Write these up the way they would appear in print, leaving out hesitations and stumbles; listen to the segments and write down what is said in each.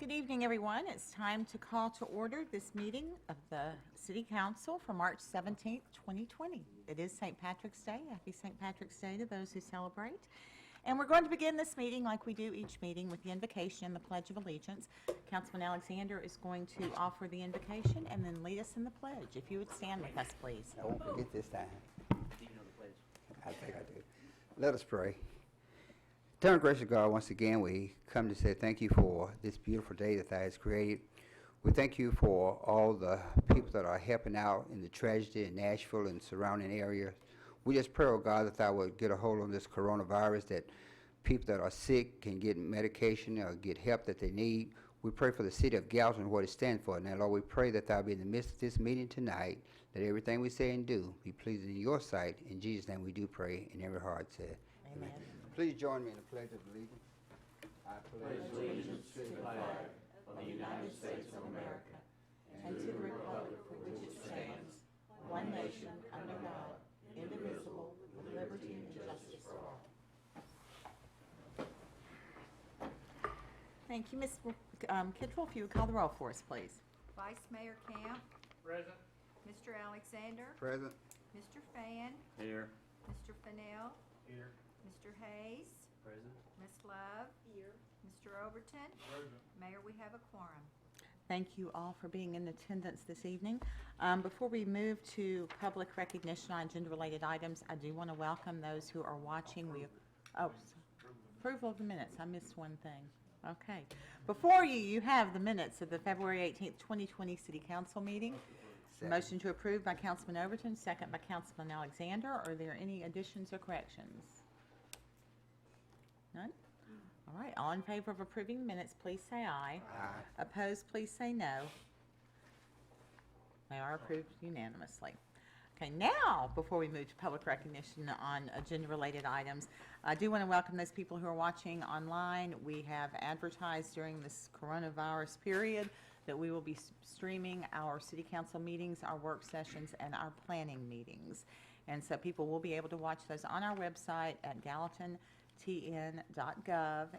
Good evening, everyone. It's time to call to order this meeting of the City Council for March 17th, 2020. It is St. Patrick's Day. Happy St. Patrick's Day to those who celebrate. And we're going to begin this meeting like we do each meeting with the invocation and the Pledge of Allegiance. Councilman Alexander is going to offer the invocation and then lead us in the pledge. If you would stand with us, please. I won't forget this time. Do you know the pledge? I think I do. Let us pray. Eternal gracious God, once again we come to say thank you for this beautiful day that Thou hast created. We thank you for all the people that are helping out in the tragedy in Nashville and surrounding areas. We just pray, oh God, that Thou would get a hold on this coronavirus, that people that are sick can get medication or get help that they need. We pray for the city of Gallatin, what it stands for. Now, Lord, we pray that Thou be in the midst of this meeting tonight, that everything we say and do be pleasing in Your sight. In Jesus' name we do pray, and every heart said, Amen. Please join me in the Pledge of Allegiance. I Pledge allegiance to the flag of the United States of America and to the republic for which it stands, one nation, under God, indivisible, with liberty and justice for all. Thank you, Ms. Kittrell. If you would call the roll for us, please. Vice Mayor Camp. Present. Mr. Alexander. Present. Mr. Fan. Here. Mr. Fennell. Here. Mr. Hayes. Present. Ms. Love. Here. Mr. Overton. Present. Mayor, we have a quorum. Thank you all for being in attendance this evening. Before we move to public recognition on agenda-related items, I do want to welcome those who are watching. Approval of the minutes. I missed one thing. Okay. Before you, you have the minutes of the February 18th, 2020 City Council meeting. Motion to approve by Councilman Overton, second by Councilman Alexander. Are there any additions or corrections? None? All right. All in favor of approving minutes, please say aye. Aye. Opposed, please say no. They are approved unanimously. Okay, now, before we move to public recognition on agenda-related items, I do want to welcome those people who are watching online. We have advertised during this coronavirus period that we will be streaming our city council meetings, our work sessions, and our planning meetings. And so people will be able to watch those on our website at gallatontn.gov,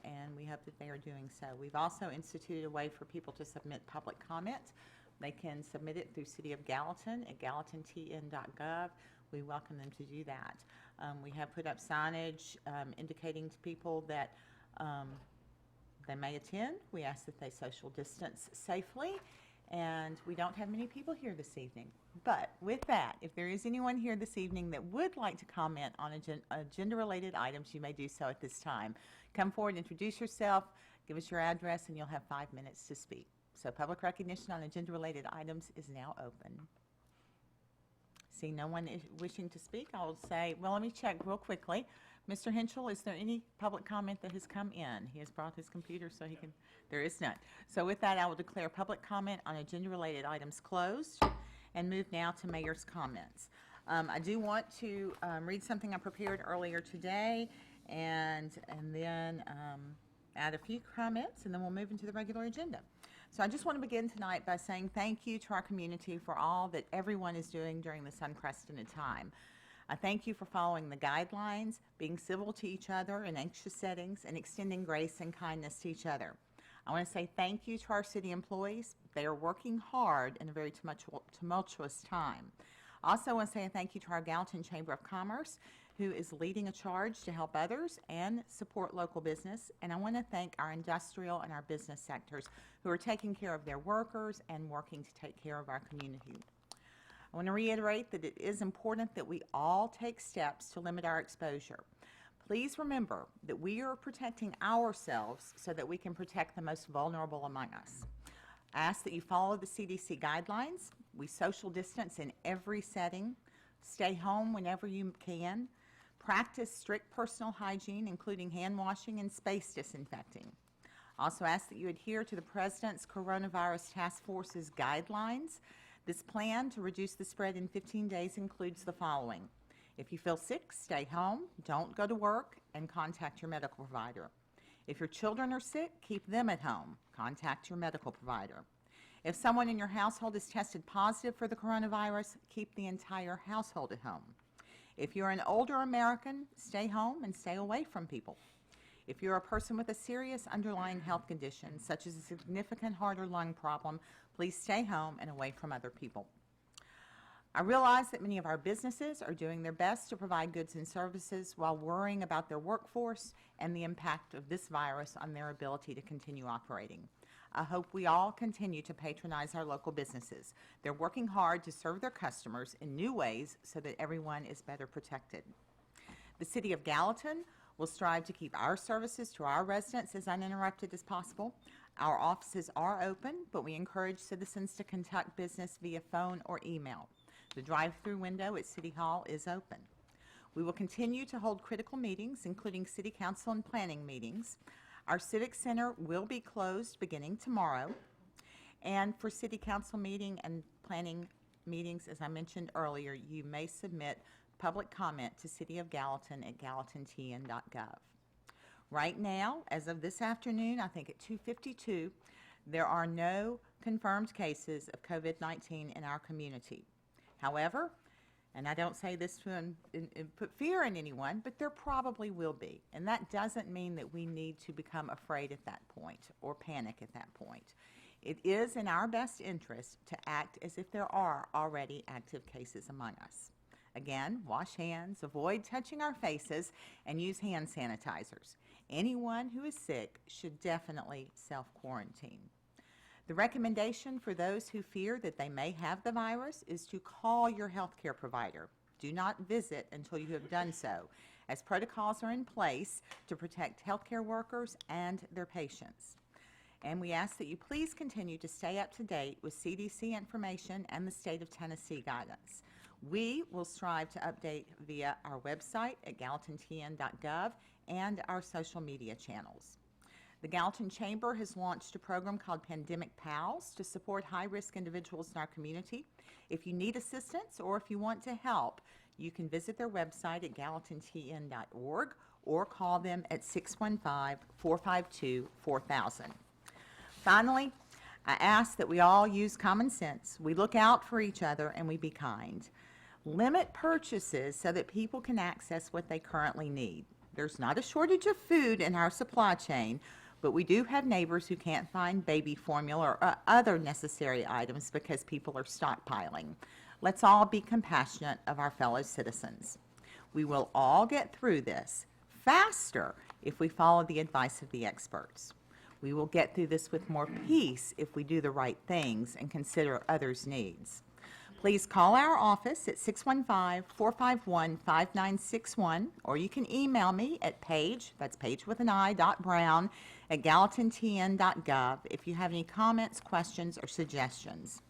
and we hope that they are doing so. We've also instituted a way for people to submit public comment. They can submit it through City of Gallatin at gallatontn.gov. We welcome them to do that. We have put up signage indicating to people that they may attend. We ask that they social distance safely, and we don't have many people here this evening. But with that, if there is anyone here this evening that would like to comment on agenda-related items, you may do so at this time. Come forward, introduce yourself, give us your address, and you'll have 5 minutes to speak. So public recognition on agenda-related items is now open. See no one wishing to speak, I will say, well, let me check real quickly. Mr. Henschel, is there any public comment that has come in? He has brought his computer so he can, there is none. So with that, I will declare public comment on agenda-related items closed and move now to mayor's comments. I do want to read something I prepared earlier today and then add a few comments, and then we'll move into the regular agenda. So I just want to begin tonight by saying thank you to our community for all that everyone is doing during this unprecedented time. I thank you for following the guidelines, being civil to each other in anxious settings, and extending grace and kindness to each other. I want to say thank you to our city employees. They are working hard in a very tumultuous time. I also want to say a thank you to our Gallatin Chamber of Commerce, who is leading a charge to help others and support local business. And I want to thank our industrial and our business sectors who are taking care of their workers and working to take care of our community. I want to reiterate that it is important that we all take steps to limit our exposure. Please remember that we are protecting ourselves so that we can protect the most vulnerable among us. I ask that you follow the CDC guidelines. We social distance in every setting. Stay home whenever you can. Practice strict personal hygiene, including hand washing and space disinfecting. I also ask that you adhere to the President's Coronavirus Task Force's guidelines. This plan to reduce the spread in 15 days includes the following. If you feel sick, stay home, don't go to work, and contact your medical provider. If your children are sick, keep them at home. Contact your medical provider. If someone in your household is tested positive for the coronavirus, keep the entire household at home. If you're an older American, stay home and stay away from people. If you're a person with a serious underlying health condition, such as a significant heart or lung problem, please stay home and away from other people. I realize that many of our businesses are doing their best to provide goods and services while worrying about their workforce and the impact of this virus on their ability to continue operating. I hope we all continue to patronize our local businesses. They're working hard to serve their customers in new ways so that everyone is better protected. The City of Gallatin will strive to keep our services to our residents as uninterrupted as possible. Our offices are open, but we encourage citizens to conduct business via phone or email. The drive-through window at City Hall is open. We will continue to hold critical meetings, including City Council and planning meetings. Our Civic Center will be closed beginning tomorrow. And for City Council meeting and planning meetings, as I mentioned earlier, you may submit public comment to City of Gallatin at gallatintn.gov. Right now, as of this afternoon, I think at 2:52, there are no confirmed cases of COVID-19 in our community. However, and I don't say this to put fear in anyone, but there probably will be. And that doesn't mean that we need to become afraid at that point or panic at that point. It is in our best interest to act as if there are already active cases among us. Again, wash hands, avoid touching our faces, and use hand sanitizers. Anyone who is sick should definitely self-quarantine. The recommendation for those who fear that they may have the virus is to call your healthcare provider. Do not visit until you have done so, as protocols are in place to protect healthcare workers and their patients. And we ask that you please continue to stay up to date with CDC information and the state of Tennessee guidance. We will strive to update via our website at gallatintn.gov and our social media channels. The Gallatin Chamber has launched a program called Pandemic Pals to support high-risk individuals in our community. If you need assistance or if you want to help, you can visit their website at gallatintn.org or call them at 615-452-4000. Finally, I ask that we all use common sense. We look out for each other and we be kind. Limit purchases so that people can access what they currently need. There's not a shortage of food in our supply chain, but we do have neighbors who can't find baby formula or other necessary items because people are stockpiling. Let's all be compassionate of our fellow citizens. We will all get through this faster if we follow the advice of the experts. We will get through this with more peace if we do the right things and consider others' needs. Please call our office at 615-451-5961, or you can email me at Paige, that's Paige with an I, .Brown, at gallatintn.gov if you have any comments, questions, or suggestions.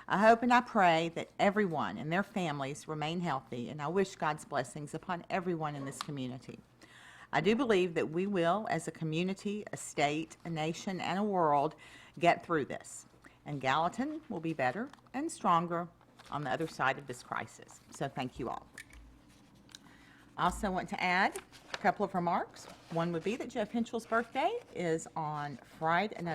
I hope and I pray that everyone and their families remain healthy, and I wish God's blessings upon everyone in this community. I do believe that we will, as a community, a state, a nation, and a world, get through this. And Gallatin will be better and stronger on the other side of this crisis. So thank you all. I also want to add a couple of remarks. One would be that Jeff Henschel's birthday is on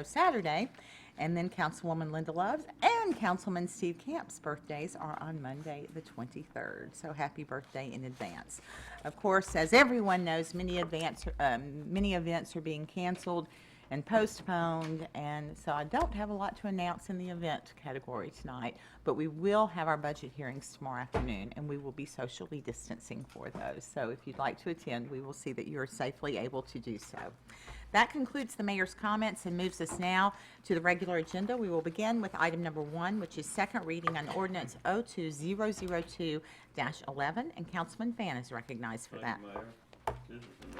Saturday, and then Councilwoman Linda Love's and Councilman Steve Camp's birthdays are on Monday the 23rd. So happy birthday in advance. Of course, as everyone knows, many events are being canceled and postponed, and so I don't have a lot to announce in the event category tonight, but we will have our budget hearings tomorrow afternoon, and we will be socially distancing for those. So if you'd like to attend, we will see that you are safely able to do so. That concludes the mayor's comments and moves us now to the regular agenda. We will begin with item number 1, which is second reading on ordinance 02002-11, and Councilman Fan is recognized for that. Thank you, Mayor. This is an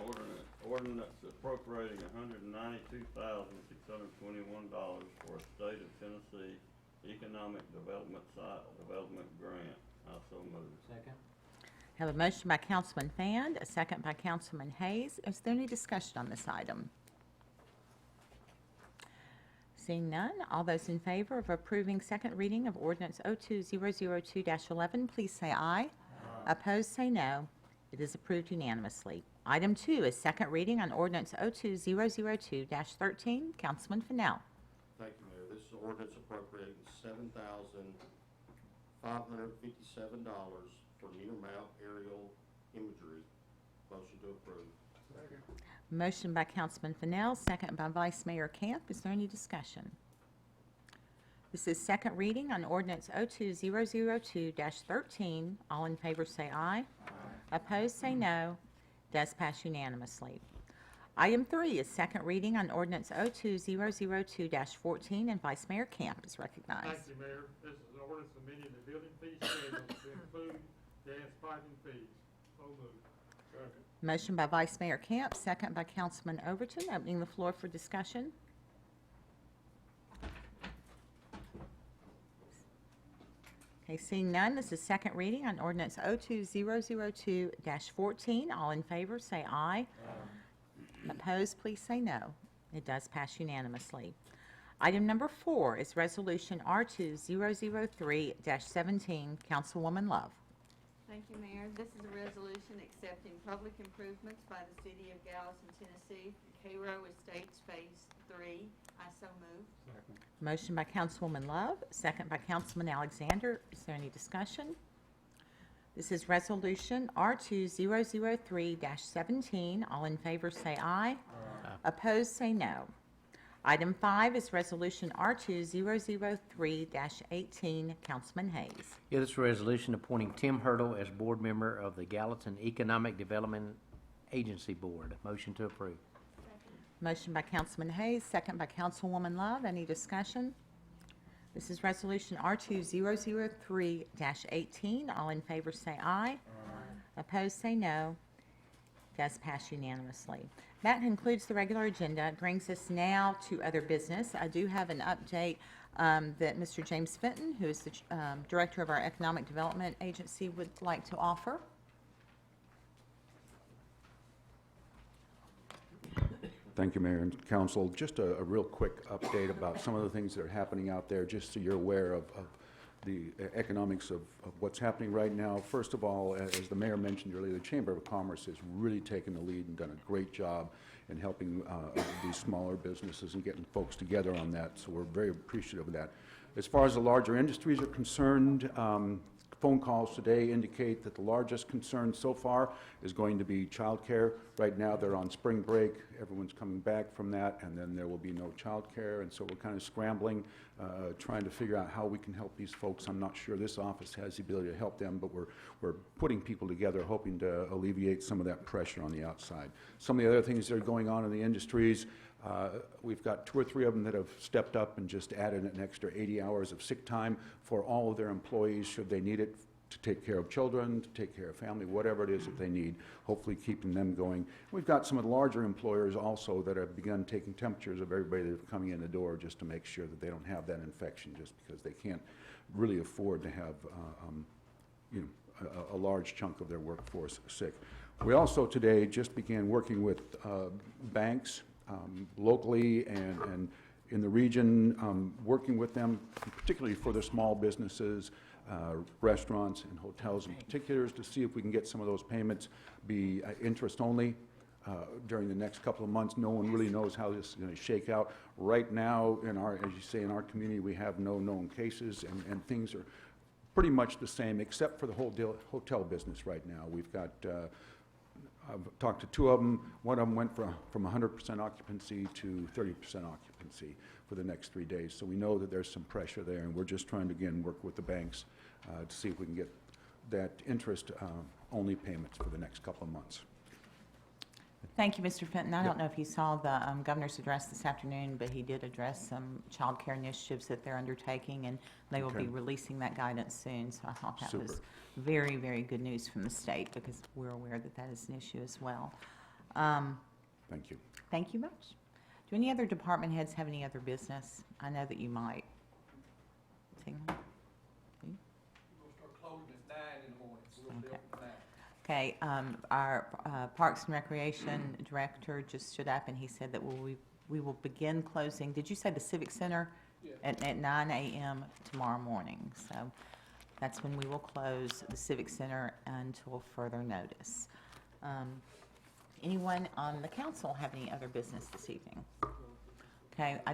ordinance appropriating $192,621 for a state of Tennessee economic development site development grant. I so move. Second. Have a motion by Councilman Fan, a second by Councilman Hayes. Is there any discussion on this item? Seeing none, all those in favor of approving second reading of ordinance 02002-11, please say aye. Opposed, say no. It is approved unanimously. Item 2 is second reading on ordinance 02002-13. Councilman Fennell. Thank you, Mayor. This is an ordinance appropriating $7,557 for near map aerial imagery. Motion to approve. Motion by Councilman Fennell, second by Vice Mayor Camp. Is there any discussion? This is second reading on ordinance 02002-13. All in favor say aye. Opposed say no. Does pass unanimously. Item 3 is second reading on ordinance 02002-14, and Vice Mayor Camp is recognized. Thank you, Mayor. This is an ordinance amending the building fee schedule to include gas piping fees. So moved. Second. Motion by Vice Mayor Camp, second by Councilman Overton. Opening the floor for discussion. Okay, seeing none, this is second reading on ordinance 02002-14. All in favor, say aye. Opposed, please say no. It does pass unanimously. Item number 4 is Resolution R2003-17. Councilwoman Love. Thank you, Mayor. This is a resolution accepting public improvements by the City of Gallatin, Tennessee, Cairo Estates Phase 3. I so move. Second. Motion by Councilwoman Love, second by Councilman Alexander. Is there any discussion? This is Resolution R2003-17. All in favor say aye. Opposed say no. Item 5 is Resolution R2003-18. Councilman Hayes. Yeah, this is a resolution appointing Tim Hurdle as board member of the Gallatin Economic Development Agency Board. Motion to approve. Motion by Councilman Hayes, second by Councilwoman Love. Any discussion? This is Resolution R2003-18. All in favor say aye. Opposed say no. Does pass unanimously. That concludes the regular agenda. It brings us now to other business. I do have an update that Mr. James Fenton, who is the director of our Economic Development Agency, would like to offer. Thank you, Mayor and Council. Just a real quick update about some of the things that are happening out there, just so you're aware of the economics of what's happening right now. First of all, as the Mayor mentioned earlier, the Chamber of Commerce has really taken the lead and done a great job in helping these smaller businesses and getting folks together on that, so we're very appreciative of that. As far as the larger industries are concerned, phone calls today indicate that the largest concern so far is going to be childcare. Right now, they're on spring break. Everyone's coming back from that, and then there will be no childcare. And so we're kind of scrambling, trying to figure out how we can help these folks. I'm not sure this office has the ability to help them, but we're putting people together, hoping to alleviate some of that pressure on the outside. Some of the other things that are going on in the industries, we've got 2 or 3 of them that have stepped up and just added an extra 80 hours of sick time for all of their employees, should they need it, to take care of children, to take care of family, whatever it is that they need, hopefully keeping them going. We've got some of the larger employers also that have begun taking temperatures of everybody that's coming in the door, just to make sure that they don't have that infection, just because they can't really afford to have a large chunk of their workforce sick. We also today just began working with banks locally and in the region, working with them, particularly for the small businesses, restaurants and hotels in particular, to see if we can get some of those payments be interest only during the next couple of months. No one really knows how this is going to shake out. Right now, as you say, in our community, we have no known cases, and things are pretty much the same, except for the whole hotel business right now. We've got I've talked to 2 of them. One of them went from 100% occupancy to 30% occupancy for the next 3 days. So we know that there's some pressure there, and we're just trying to, again, work with the banks to see if we can get that interest-only payments for the next couple of months. Thank you, Mr. Fenton. I don't know if you saw the governor's address this afternoon, but he did address some child care initiatives that they're undertaking, and they will be Okay. releasing that guidance soon. So I thought that was Super. very, very good news from the state, because we're aware that that is an issue as well. Thank you. Thank you much. Do any other department heads have any other business? I know that you might. Seeing none? We'll start closing at 9 in the morning, so we'll be Okay. open at 9. Okay, our Parks and Recreation Director just stood up and he said that we will begin closing, did you say the Civic Center? Yeah. At 9 a.m. tomorrow morning. So that's when we will close the Civic Center until further notice. Anyone on the council have any other business this evening? Okay, I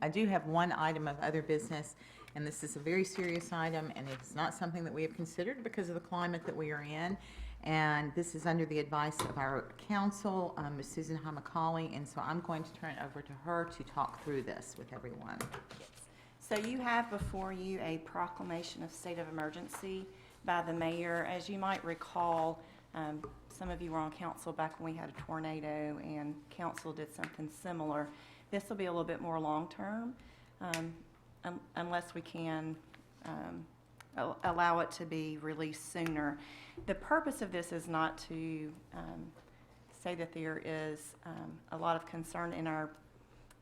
do have one item of other business, and this is a very serious item, and it's not something that we have considered because of the climate that we are in, And this is under the advice of our counsel, Ms. Susan Hamacali, and so I'm going to turn it over to her to talk through this with everyone. So you have before you a proclamation of state of emergency by the mayor. As you might recall, some of you were on council back when we had a tornado, and council did something similar. This will be a little bit more long-term, unless we can allow it to be released sooner. The purpose of this is not to say that there is a lot of concern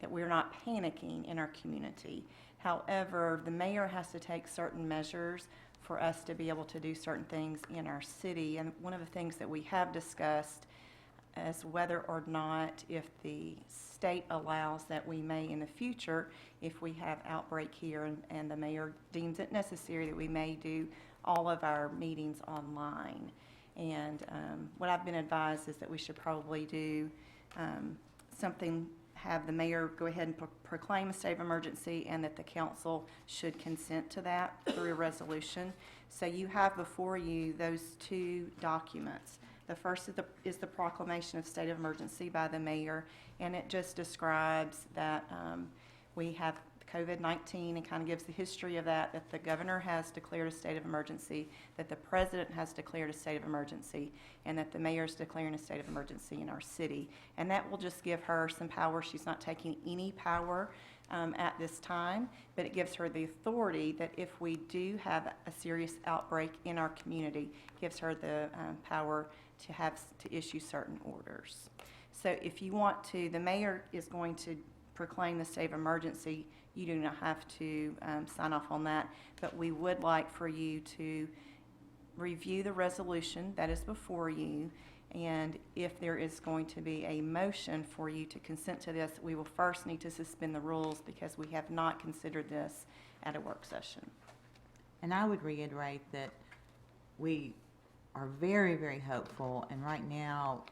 that we're not panicking in our community. However, the mayor has to take certain measures for us to be able to do certain things in our city. And one of the things that we have discussed is whether or not, if the state allows, that we may in the future, if we have outbreak here and the mayor deems it necessary, that we may do all of our meetings online. And what I've been advised is that we should probably do something, have the mayor go ahead and proclaim a state of emergency, and that the council should consent to that through a resolution. So you have before you those two documents. The first is the proclamation of state of emergency by the mayor, and it just describes that we have COVID-19 and kind of gives the history of that the governor has declared a state of emergency, that the president has declared a state of emergency, and that the mayor is declaring a state of emergency in our city. And that will just give her some power. She's not taking any power at this time, but it gives her the authority that if we do have a serious outbreak in our community, gives her the power to issue certain orders. So if you want to, the mayor is going to proclaim the state of emergency. You do not have to sign off on that, but we would like for you to review the resolution that is before you, and if there is going to be a motion for you to consent to this, we will first need to suspend the rules because we have not considered this at a work session. And I would reiterate that we are very, very hopeful, and right now,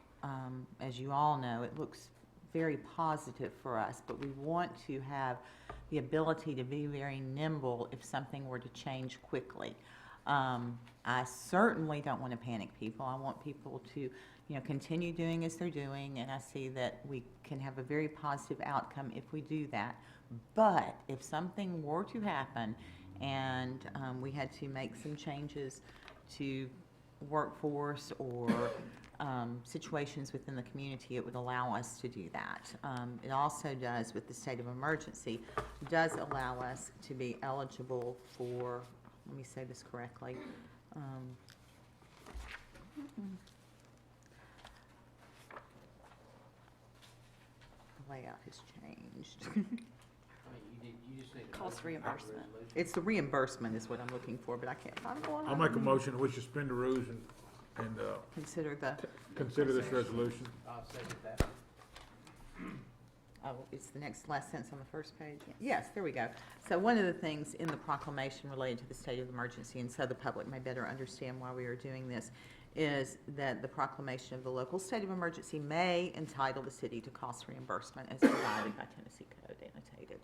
as you all know, it looks very positive for us, but we want to have the ability to be very nimble if something were to change quickly. I certainly don't want to panic people. I want people to, continue doing as they're doing, and I see that we can have a very positive outcome if we do that. But if something were to happen and we had to make some changes to workforce or situations within the community, it would allow us to do that. It also does, with the state of emergency, does allow us to be eligible for, let me say this correctly, the layout has changed. Cost reimbursement. It's the reimbursement is what I'm looking for, but I can't find it. I'll make a motion, we suspend the rules and Consider the, consider this resolution. I'll second that. oh, it's the next last sentence on the first page? Yes, there we go. So one of the things in the proclamation related to the state of emergency, and so the public may better understand why we are doing this, is that the proclamation of the local state of emergency may entitle the city to cost reimbursement as provided by Tennessee Code annotated.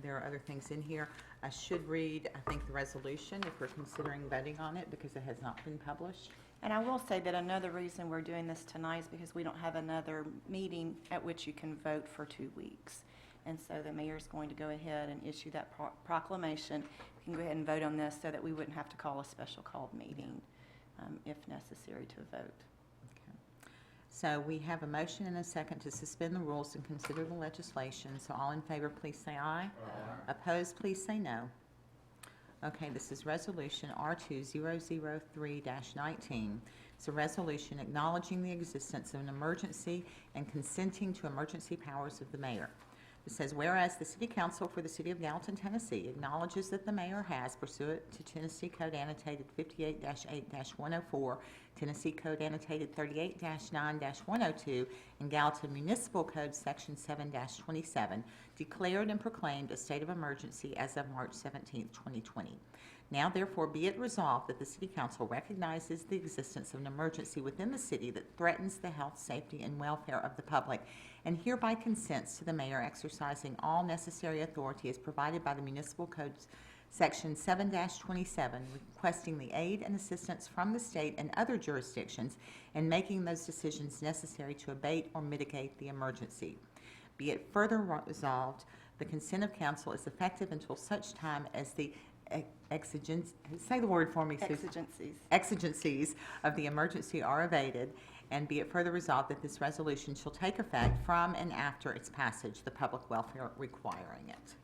There are other things in here. I should read, I think, the resolution if we're considering voting on it because it has not been published. And I will say that another reason we're doing this tonight is because we don't have another meeting at which you can vote for 2 weeks. And so the mayor's going to go ahead and issue that proclamation. We can go ahead and vote on this so that we wouldn't have to call a special called meeting if necessary to vote. So we have a motion and a second to suspend the rules and consider the legislation. So all in favor, please say aye. Aye. Opposed, please say no. Okay, this is Resolution R2003-19. It's a resolution acknowledging the existence of an emergency and consenting to emergency powers of the mayor. It says, whereas the City Council for the City of Gallatin, Tennessee acknowledges that the mayor has, pursuant to Tennessee Code Annotated 58-8-104, Tennessee Code Annotated 38-9-102, and Gallatin Municipal Code Section 7-27, declared and proclaimed a state of emergency as of March 17, 2020. Now, therefore, be it resolved that the City Council recognizes the existence of an emergency within the city that threatens the health, safety, and welfare of the public, and hereby consents to the mayor exercising all necessary authority as provided by the Municipal Code Section 7-27, requesting the aid and assistance from the state and other jurisdictions and making those decisions necessary to abate or mitigate the emergency. Be it further resolved, the consent of council is effective until such time as the say the word for me, Susan. Exigencies. Exigencies of the emergency are evaded, and be it further resolved that this resolution shall take effect from and after its passage, the public welfare requiring it.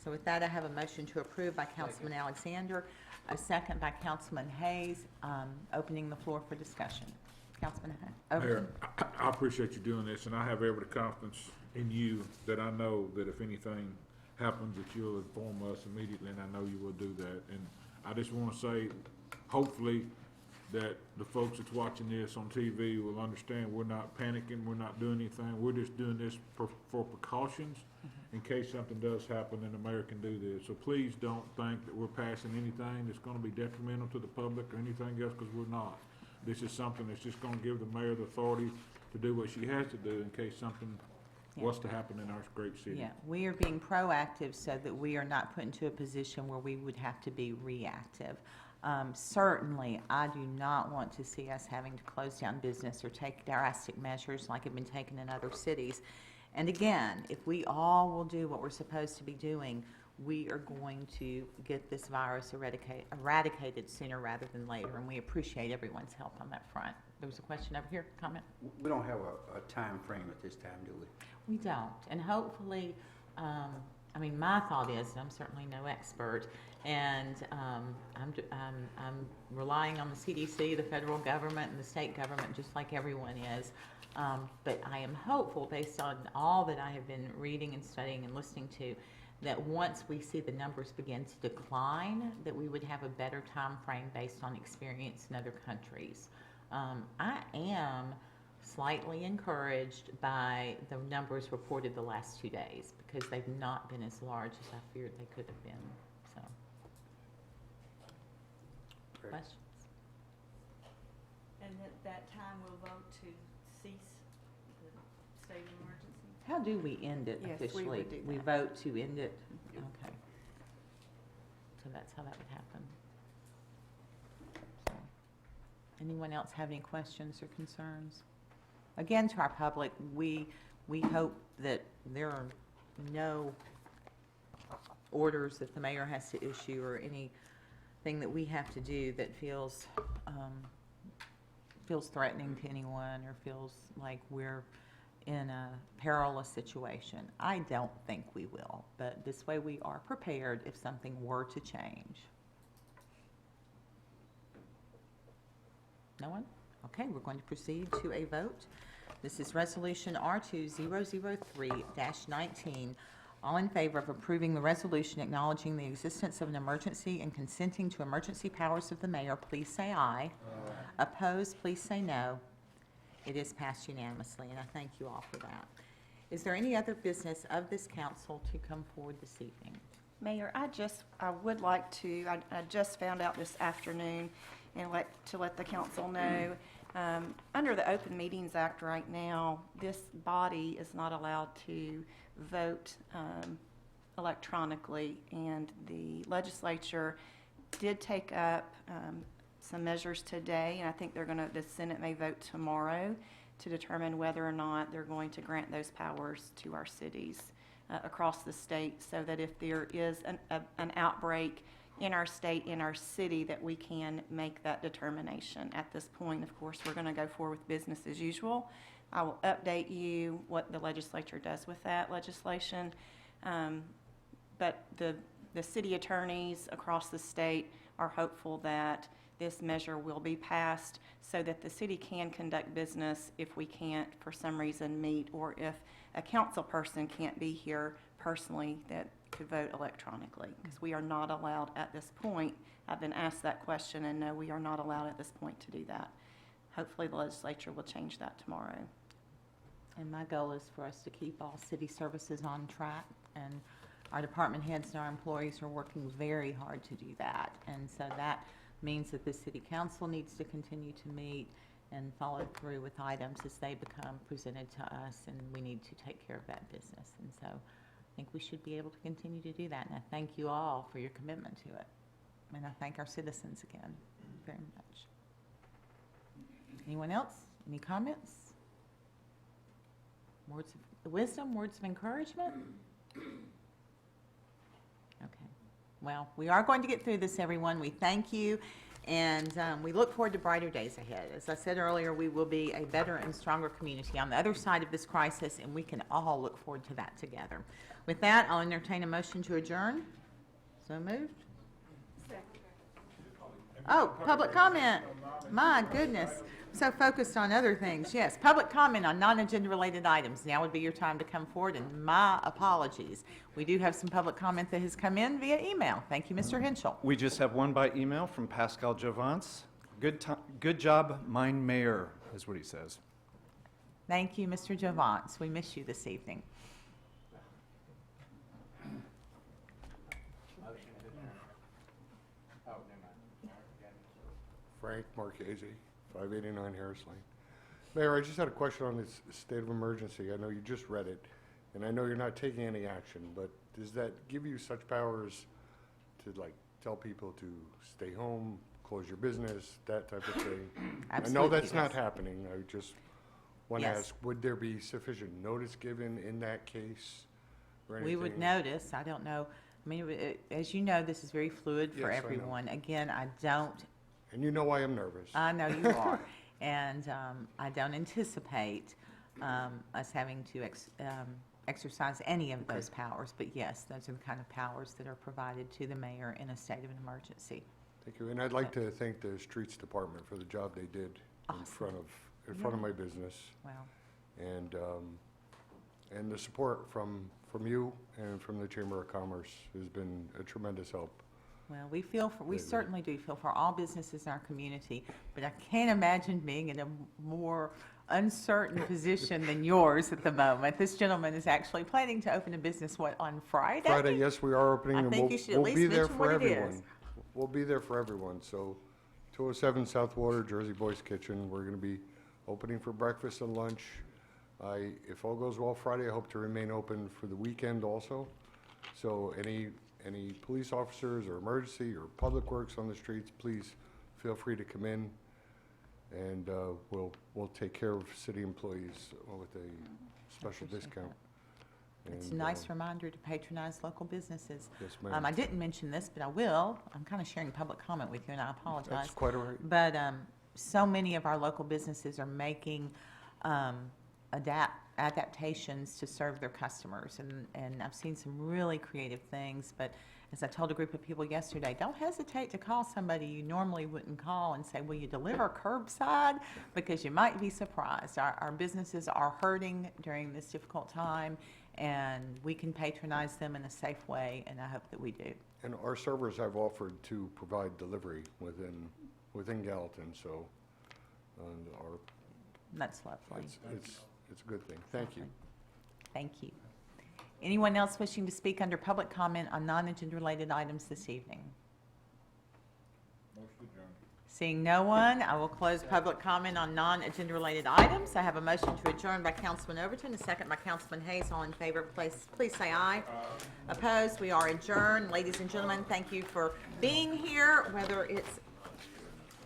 So with that, I have a motion to approve by Councilman Alexander, a second by Councilman Hayes, opening the floor for discussion. Councilman Hayes. Mayor, I appreciate you doing this, and I have every confidence in you that I know that if anything happens, that you'll inform us immediately, and I know you will do that. And I just want to say, hopefully, that the folks that's watching this on TV will understand we're not panicking, we're not doing anything, we're just doing this for precautions in case something does happen and the mayor can do this. So please don't think that we're passing anything that's going to be detrimental to the public or anything else, because we're not. This is something that's just going to give the mayor the authority to do what she has to do in case something was to happen in our great city. Yeah, we are being proactive so that we are not put into a position where we would have to be reactive. Certainly, I do not want to see us having to close down business or take drastic measures like have been taken in other cities. And again, if we all will do what we're supposed to be doing, we are going to get this virus eradicated sooner rather than later, and we appreciate everyone's help on that front. There was a question over here, comment? We don't have a time frame at this time, do we? We don't, and hopefully, I mean, my thought is, and I'm certainly no expert, and I'm relying on the CDC, the federal government, and the state government, just like everyone is. But I am hopeful, based on all that I have been reading and studying and listening to, that once we see the numbers begin to decline, that we would have a better time frame based on experience in other countries. I am slightly encouraged by the numbers reported the last 2 days, because they've not been as large as I feared they could have been. So, Great. questions? And at that time, we'll vote to cease the state of emergency? How do we end it Yes, we officially? would do We that. vote to end it? Okay. So that's how that would happen. So, anyone else have any questions or concerns? Again, to our public, we hope that there are no orders that the mayor has to issue or anything that we have to do that feels threatening to anyone or feels like we're in a perilous situation. I don't think we will, but this way we are prepared if something were to change. No one? Okay, we're going to proceed to a vote. This is Resolution R2003-19. All in favor of approving the resolution acknowledging the existence of an emergency and consenting to emergency powers of the mayor, please say aye. Opposed, please say no. It is passed unanimously, and I thank you all for that. Is there any other business of this council to come forward this evening? Mayor, I would like to, I just found out this afternoon, and let the council know, under the Open Meetings Act right now, this body is not allowed to vote electronically, and the legislature did take up some measures today, and I think the Senate may vote tomorrow to determine whether or not they're going to grant those powers to our cities across the state, so that if there is an outbreak in our state, in our city, that we can make that determination. At this point, of course, we're going to go forward with business as usual. I will update you what the legislature does with that legislation. But the city attorneys across the state are hopeful that this measure will be passed so that the city can conduct business if we can't, for some reason, meet, or if a council person can't be here personally that could vote electronically, because we are not allowed at this point. I've been asked that question, and no, we are not allowed at this point to do that. Hopefully, the legislature will change that tomorrow. And my goal is for us to keep all city services on track, and our department heads and our employees are working very hard to do that. And so that means that the city council needs to continue to meet and follow through with items as they become presented to us, and we need to take care of that business. And so think we should be able to continue to do that, and I thank you all for your commitment to it. And I thank our citizens again very much. Anyone else? Any comments? Words of wisdom, words of encouragement? Okay. Well, we are going to get through this, everyone. We thank you, and we look forward to brighter days ahead. As I said earlier, we will be a better and stronger community on the other side of this crisis, and we can all look forward to that together. With that, I'll entertain a motion to adjourn. So moved. Oh, public comment. My goodness. So focused on other things. Yes, public comment on non-agenda related items. Now would be your time to come forward, and my apologies. We do have some public comment that has come in via email. Thank you, Mr. Henschel. We just have one by email from Pascal Jovance. Good job, mine mayor, is what he says. Thank you, Mr. Jovance. We miss you this evening. Frank Marchese, 589 Harris Lane. Mayor, I just had a question on this state of emergency. I know you just read it, and I know you're not taking any action, but does that give you such powers to, like, tell people to stay home, close your business, that type of thing? I know Absolutely, that's not yes. happening. I just want to Yes. ask, would there be sufficient notice given in that case or anything? We would notice. I don't know. I mean, as you know, this is very fluid for Yes, I know. everyone. Again, I don't And you know I am nervous. I know you are, and I don't anticipate us having to exercise any of those powers, but yes, those are the kind of powers that are provided to the mayor in a state of an emergency. Thank you, and I'd like to thank the Streets Department for the job they did in Awesome. front of my business. Well, And the support from you and from the Chamber of Commerce has been a tremendous help. well, we certainly do feel for all businesses in our community, but I can't imagine being in a more uncertain position than yours at the moment. This gentleman is actually planning to open a business, what, on Friday? Friday, yes, we are opening, I and think we'll you should at we'll least be there mention for what it everyone. is. We'll be there for everyone, so 207 South Water, Jersey Boys Kitchen, we're gonna be opening for breakfast and lunch. If all goes well Friday, I hope to remain open for the weekend also. So any police officers or emergency or public works on the streets, please feel free to come in, and we'll take care of city employees with a special appreciate discount. It's a And, nice reminder to patronize local businesses. Yes, ma'am. I didn't mention this, but I will. I'm kind of sharing public comment with you, and I apologize. That's quite all right. But so many of our local businesses are making adaptations to serve their customers, and I've seen some really creative things. But as I told a group of people yesterday, don't hesitate to call somebody you normally wouldn't call and say, will you deliver curbside? Because you might be surprised. Our businesses are hurting during this difficult time, and we can patronize them in a safe way, and I hope that we do. And our servers have offered to provide delivery within Gallatin, so That's lovely. it's a good thing. Thank you. Thank you. Anyone else wishing to speak under public comment on non-agenda related items this evening? Seeing no one, I will close public comment on non-agenda related items. I have a motion to adjourn by Councilman Overton, a second by Councilman Hayes. All in favor, please say aye. Opposed? We are adjourned. Ladies and gentlemen, thank you for being here, whether it's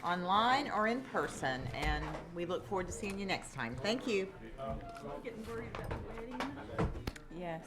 online or in person, and we look forward to seeing you next time. Thank you. Yes.